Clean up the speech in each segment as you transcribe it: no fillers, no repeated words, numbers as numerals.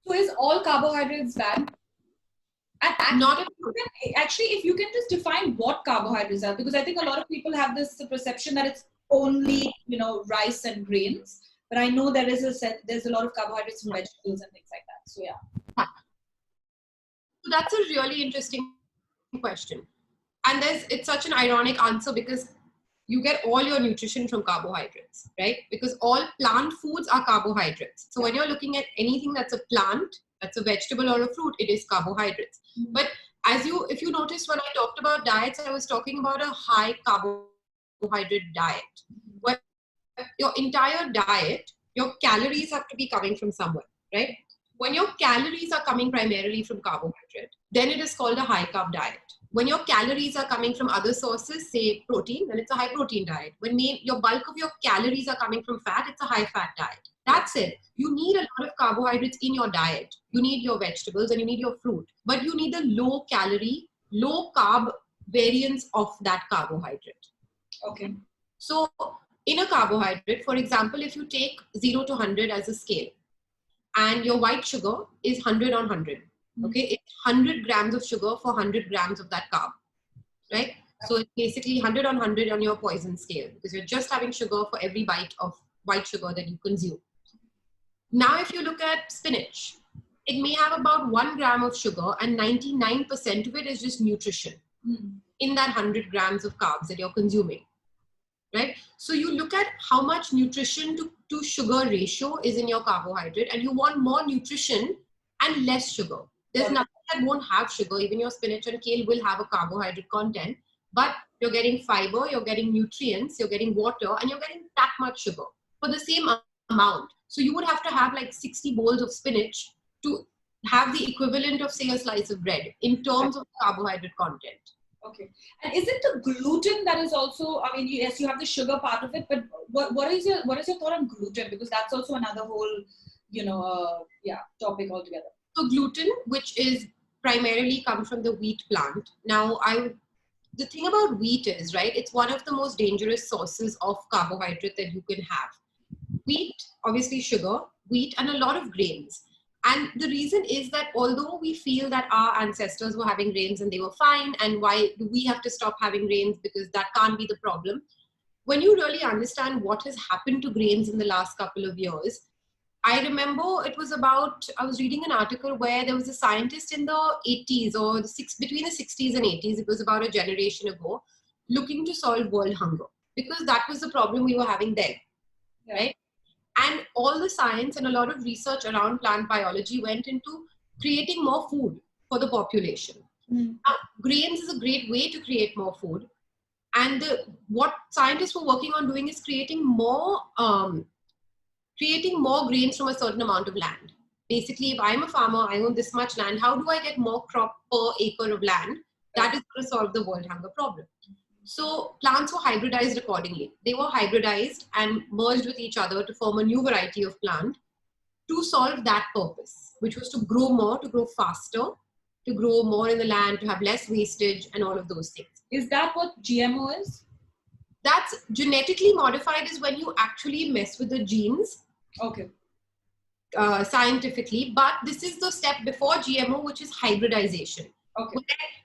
So is all carbohydrates bad? And Not at actually, if you can just define what carbohydrates are, because I think a lot of people have this perception that it's only, rice and grains. But I know there's a lot of carbohydrates in vegetables and things like that. So yeah. So that's a really interesting question. And it's such an ironic answer because you get all your nutrition from carbohydrates, right? Because all plant foods are carbohydrates. So when you're looking at anything that's a plant, that's a vegetable or a fruit, it is carbohydrates. Mm-hmm. But if you noticed when I talked about diets, I was talking about a high carbohydrate diet. Where your entire diet, your calories have to be coming from somewhere, right? When your calories are coming primarily from carbohydrate, then it is called a high carb diet. When your calories are coming from other sources, say protein, then it's a high protein diet. When your bulk of your calories are coming from fat, it's a high fat diet. That's it. You need a lot of carbohydrates in your diet. You need your vegetables and you need your fruit, but you need the low calorie, low carb variants of that carbohydrate. Okay. So in a carbohydrate, for example, if you take 0 to 100 as a scale, and your white sugar is 100 on 100. Okay, it's 100 grams of sugar for 100 grams of that carb, right? So it's basically 100 on 100 on your poison scale because you're just having sugar for every bite of white sugar that you consume. Now, if you look at spinach, it may have about 1 gram of sugar and 99% of it is just nutrition in that 100 grams of carbs that you're consuming. Right? So you look at how much nutrition to sugar ratio is in your carbohydrate and you want more nutrition and less sugar. There's nothing that won't have sugar. Even your spinach and kale will have a carbohydrate content, but you're getting fiber, you're getting nutrients, you're getting water, and you're getting that much sugar for the same amount. So you would have to have like 60 bowls of spinach to have the equivalent of, say, a slice of bread in terms of carbohydrate content. Okay. And is it the gluten that is also, I mean, yes, you have the sugar part of it, but what is your thought on gluten? Because that's also another whole, topic altogether. So gluten, which is primarily comes from the wheat plant. Now, the thing about wheat is, right, it's one of the most dangerous sources of carbohydrate that you can have. Wheat, obviously sugar, wheat, and a lot of grains. And the reason is that although we feel that our ancestors were having grains and they were fine, and why do we have to stop having grains because that can't be the problem? When you really understand what has happened to grains in the last couple of years, I remember I was reading an article where there was a scientist in the 80s or between the 60s and 80s, it was about a generation ago, looking to solve world hunger because that was the problem we were having then, right? And all the science and a lot of research around plant biology went into creating more food for the population. Now, grains is a great way to create more food. And what scientists were working on doing is creating more grains from a certain amount of land. Basically, if I'm a farmer, I own this much land, how do I get more crop per acre of land? That is going to solve the world hunger problem. So plants were hybridized accordingly. They were hybridized and merged with each other to form a new variety of plant to solve that purpose, which was to grow more, to grow faster, to grow more in the land, to have less wastage and all of those things. Is that what GMO is? That's genetically modified is when you actually mess with the genes. Okay. Scientifically, but this is the step before GMO, which is hybridization. Okay.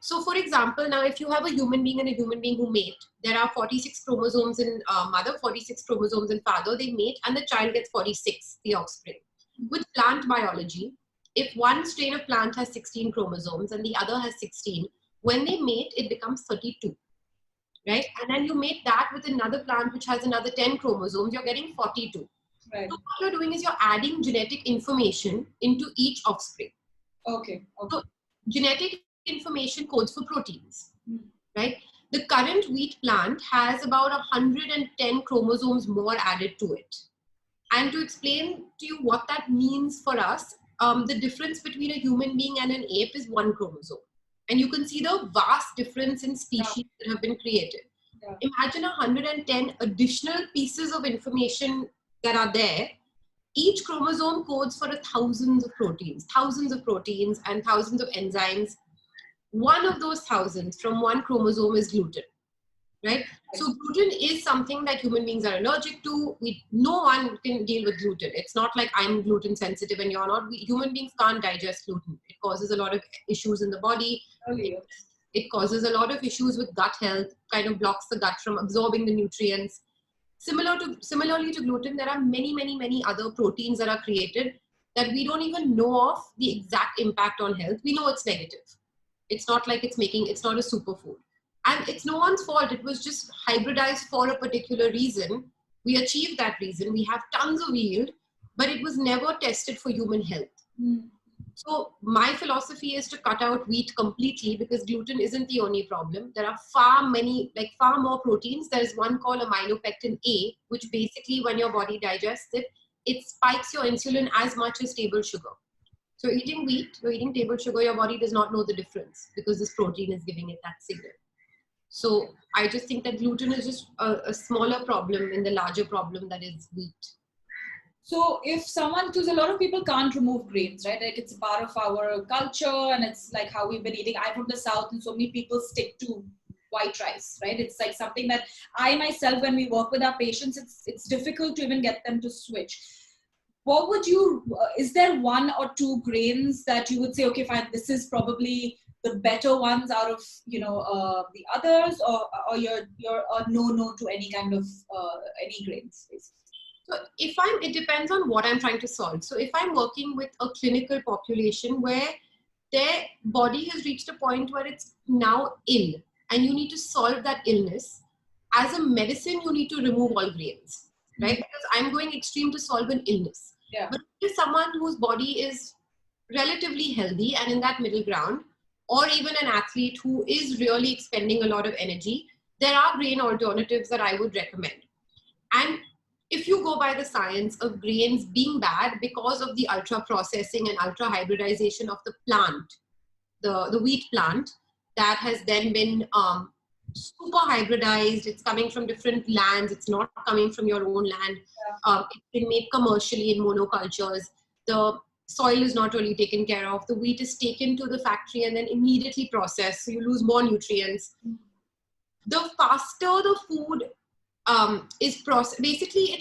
So, for example, now if you have a human being and a human being who mate, there are 46 chromosomes in mother, 46 chromosomes in father, they mate and the child gets 46, the offspring. With plant biology, if one strain of plant has 16 chromosomes and the other has 16, when they mate, it becomes 32, right? And then you mate that with another plant which has another 10 chromosomes, you're getting 42. Right. So what you're doing is you're adding genetic information into each offspring. Okay. So genetic information codes for proteins, right? The current wheat plant has about 110 chromosomes more added to it. And to explain to you what that means for us, the difference between a human being and an ape is 1 chromosome. And you can see the vast difference in species that have been created. Imagine 110 additional pieces of information that are there. Each chromosome codes for thousands of proteins and thousands of enzymes. One of those thousands from one chromosome is gluten. right? So gluten is something that human beings are allergic to. No one can deal with gluten. It's not like I'm gluten sensitive and you're not. Human beings can't digest gluten. It causes a lot of issues in the body. It causes a lot of issues with gut health, kind of blocks the gut from absorbing the nutrients. Similarly to gluten, there are many other proteins that are created that we don't even know of the exact impact on health. We know it's negative. It's not like it's not a superfood. And it's no one's fault. It was just hybridized for a particular reason. We achieved that reason. We have tons of yield, but it was never tested for human health. So my philosophy is to cut out wheat completely, because gluten isn't the only problem. There are far more proteins. There's one called amylopectin A, which basically when your body digests it, it spikes your insulin as much as table sugar. So eating wheat, you're eating table sugar, your body does not know the difference because this protein is giving it that signal. So I just think that gluten is just a smaller problem in the larger problem that is wheat. So if someone, because a lot of people can't remove grains, right? Like it's part of our culture and it's like how we've been eating. I'm from the South and so many people stick to white rice, right? It's like something that I myself, when we work with our patients, it's difficult to even get them to switch. What would you, is there one or two grains that you would say, okay, fine, this is probably the better ones out of, the others, or you're a no to any kind of, any grains, basically? So it depends on what I'm trying to solve. So if I'm working with a clinical population where their body has reached a point where it's now ill and you need to solve that illness, as a medicine, you need to remove all grains, right? Because I'm going extreme to solve an illness. Yeah. But if someone whose body is relatively healthy and in that middle ground, or even an athlete who is really expending a lot of energy, there are grain alternatives that I would recommend. And if you go by the science of grains being bad because of the ultra processing and ultra hybridization of the plant, the wheat plant, that has then been super hybridized, it's coming from different lands, it's not coming from your own land, it's been made commercially in monocultures, the soil is not really taken care of, the wheat is taken to the factory and then immediately processed, so you lose more nutrients. The faster the food is processed, basically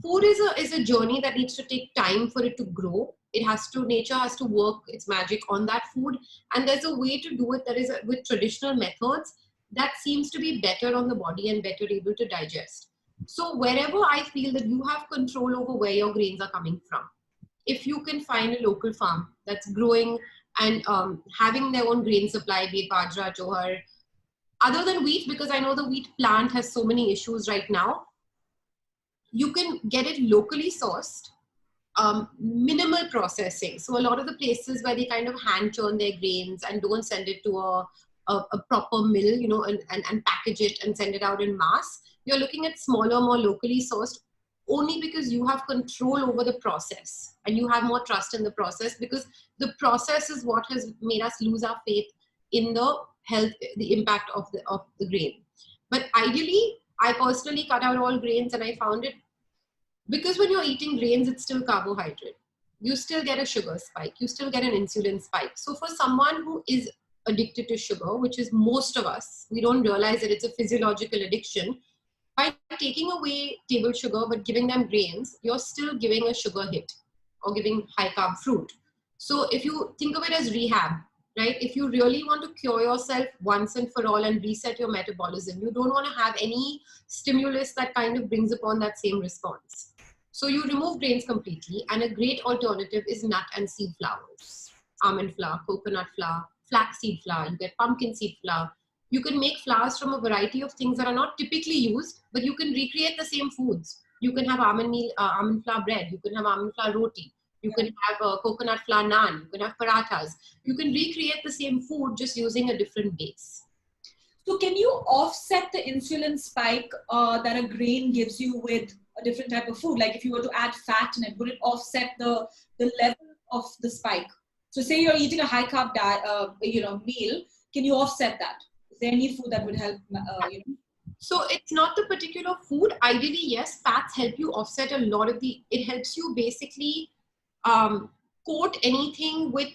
food is a journey that needs to take time for it to grow. Nature has to work its magic on that food. And there's a way to do it that is with traditional methods that seems to be better on the body and better able to digest. So wherever I feel that you have control over where your grains are coming from, if you can find a local farm that's growing and having their own grain supply, be it bajra, jowar, other than wheat, because I know the wheat plant has so many issues right now, you can get it locally sourced, minimal processing. So a lot of the places where they kind of hand churn their grains and don't send it to a proper mill, and package it and send it out in mass, you're looking at smaller, more locally sourced, only because you have control over the process and you have more trust in the process, because the process is what has made us lose our faith in the health, the impact of the grain. But ideally, I personally cut out all grains, and I found it, because when you're eating grains, it's still carbohydrate. You still get a sugar spike. You still get an insulin spike. So for someone who is addicted to sugar, which is most of us, we don't realize that it's a physiological addiction. By taking away table sugar but giving them grains, you're still giving a sugar hit or giving high carb fruit. So if you think of it as rehab, right? If you really want to cure yourself once and for all and reset your metabolism, you don't want to have any stimulus that kind of brings upon that same response. So you remove grains completely, and a great alternative is nut and seed flours, almond flour, coconut flour, flaxseed flour, you get pumpkin seed flour. You can make flours from a variety of things that are not typically used, but you can recreate the same foods. You can have almond flour bread, you can have almond flour roti, you can have coconut flour naan, you can have parathas. You can recreate the same food just using a different base. So can you offset the insulin spike that a grain gives you with a different type of food? Like if you were to add fat in it, would it offset the level of the spike? So say you're eating a high carb diet, meal, can you offset that? Is there any food that would help? So it's not the particular food. Ideally, yes, fats help you offset a lot of it helps you basically coat anything with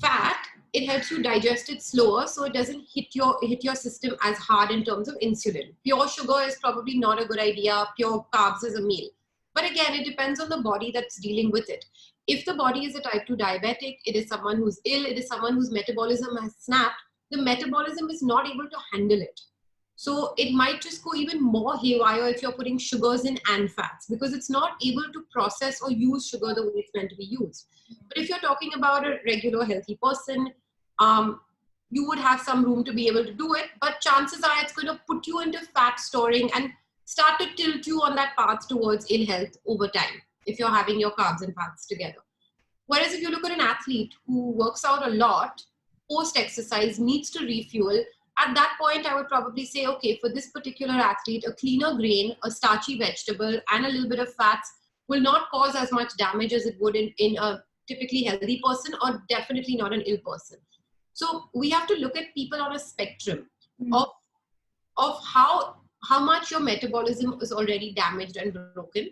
fat it helps you digest it slower, so it doesn't hit your system as hard in terms of insulin. Pure sugar is probably not a good idea. Pure carbs is a meal. But again, it depends on the body that's dealing with it. If the body is a type 2 diabetic, it is someone who's ill, it is someone whose metabolism has snapped, the metabolism is not able to handle it. So it might just go even more haywire if you're putting sugars in and fats, because it's not able to process or use sugar the way it's meant to be used. But if you're talking about a regular healthy person, you would have some room to be able to do it, but chances are it's going to put you into fat storing and start to tilt you on that path towards ill health over time if you're having your carbs and fats together. Whereas if you look at an athlete who works out a lot, post-exercise, needs to refuel, at that point, I would probably say, okay, for this particular athlete, a cleaner grain, a starchy vegetable, and a little bit of fats will not cause as much damage as it would in a typically healthy person, or definitely not an ill person. So we have to look at people on a spectrum of how much your metabolism is already damaged and broken.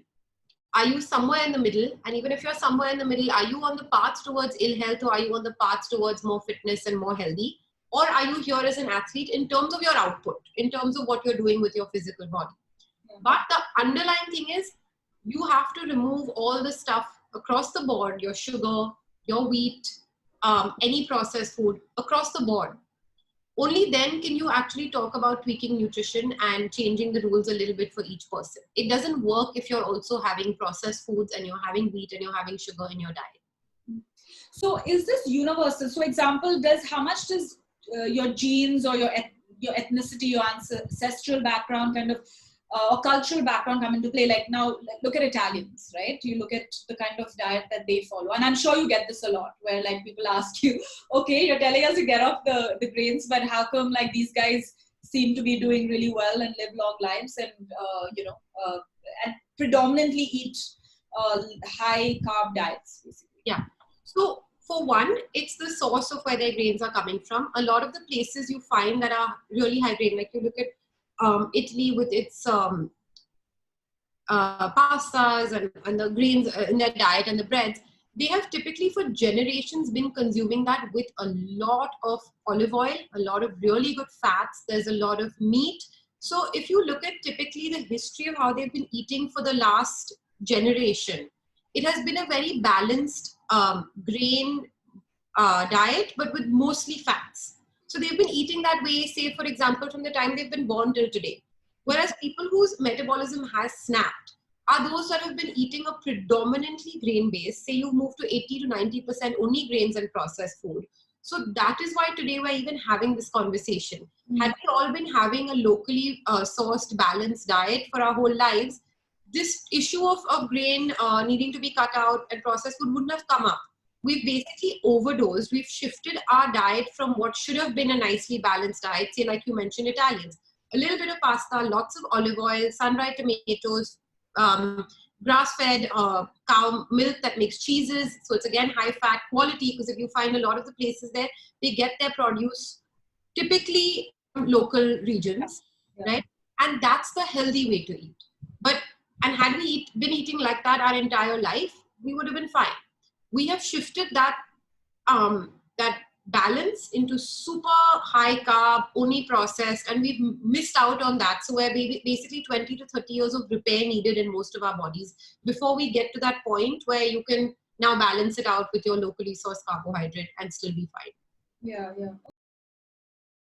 Are you somewhere in the middle? And even if you're somewhere in the middle, are you on the path towards ill health, or are you on the path towards more fitness and more healthy? Or are you here as an athlete in terms of your output, in terms of what you're doing with your physical body? But the underlying thing is, you have to remove all the stuff across the board, your sugar, your wheat, any processed food across the board. Only then can you actually talk about tweaking nutrition and changing the rules a little bit for each person. It doesn't work if you're also having processed foods and you're having wheat and you're having sugar in your diet. So is this universal? So example, how much does your genes or your ethnicity, your ancestral background kind of, or cultural background come into play? Like now, look at Italians, right? You look at the kind of diet that they follow. And I'm sure you get this a lot, where like people ask you, okay, you're telling us to get off the grains, but how come like these guys seem to be doing really well and live long lives and, and predominantly eat high carb diets, basically? Yeah. So for one, it's the source of where their grains are coming from. A lot of the places you find that are really high grain, like you look at Italy with its pastas and the grains in their diet and the breads, they have typically for generations been consuming that with a lot of olive oil, a lot of really good fats, there's a lot of meat. So if you look at typically the history of how they've been eating for the last generation, it has been a very balanced grain diet, but with mostly fats. So they've been eating that way, say, for example, from the time they've been born till today. Whereas people whose metabolism has snapped are those that have been eating a predominantly grain base. Say you move to 80 to 90% only grains and processed food. So that is why today we're even having this conversation. Had we all been having a locally sourced, balanced diet for our whole lives, this issue of grain needing to be cut out and processed food wouldn't have come up. We've basically overdosed. We've shifted our diet from what should have been a nicely balanced diet, say like you mentioned, Italians. A little bit of pasta, lots of olive oil, sun-dried tomatoes, grass-fed cow milk that makes cheeses. So it's again high-fat quality, because if you find a lot of the places there, they get their produce typically from local regions, right? And that's the healthy way to eat. And had we been eating like that our entire life, we would have been fine. We have shifted that that balance into super high carb, only processed, and we've missed out on that. So we're basically 20 to 30 years of repair needed in most of our bodies before we get to that point where you can now balance it out with your locally sourced carbohydrate and still be fine. Yeah.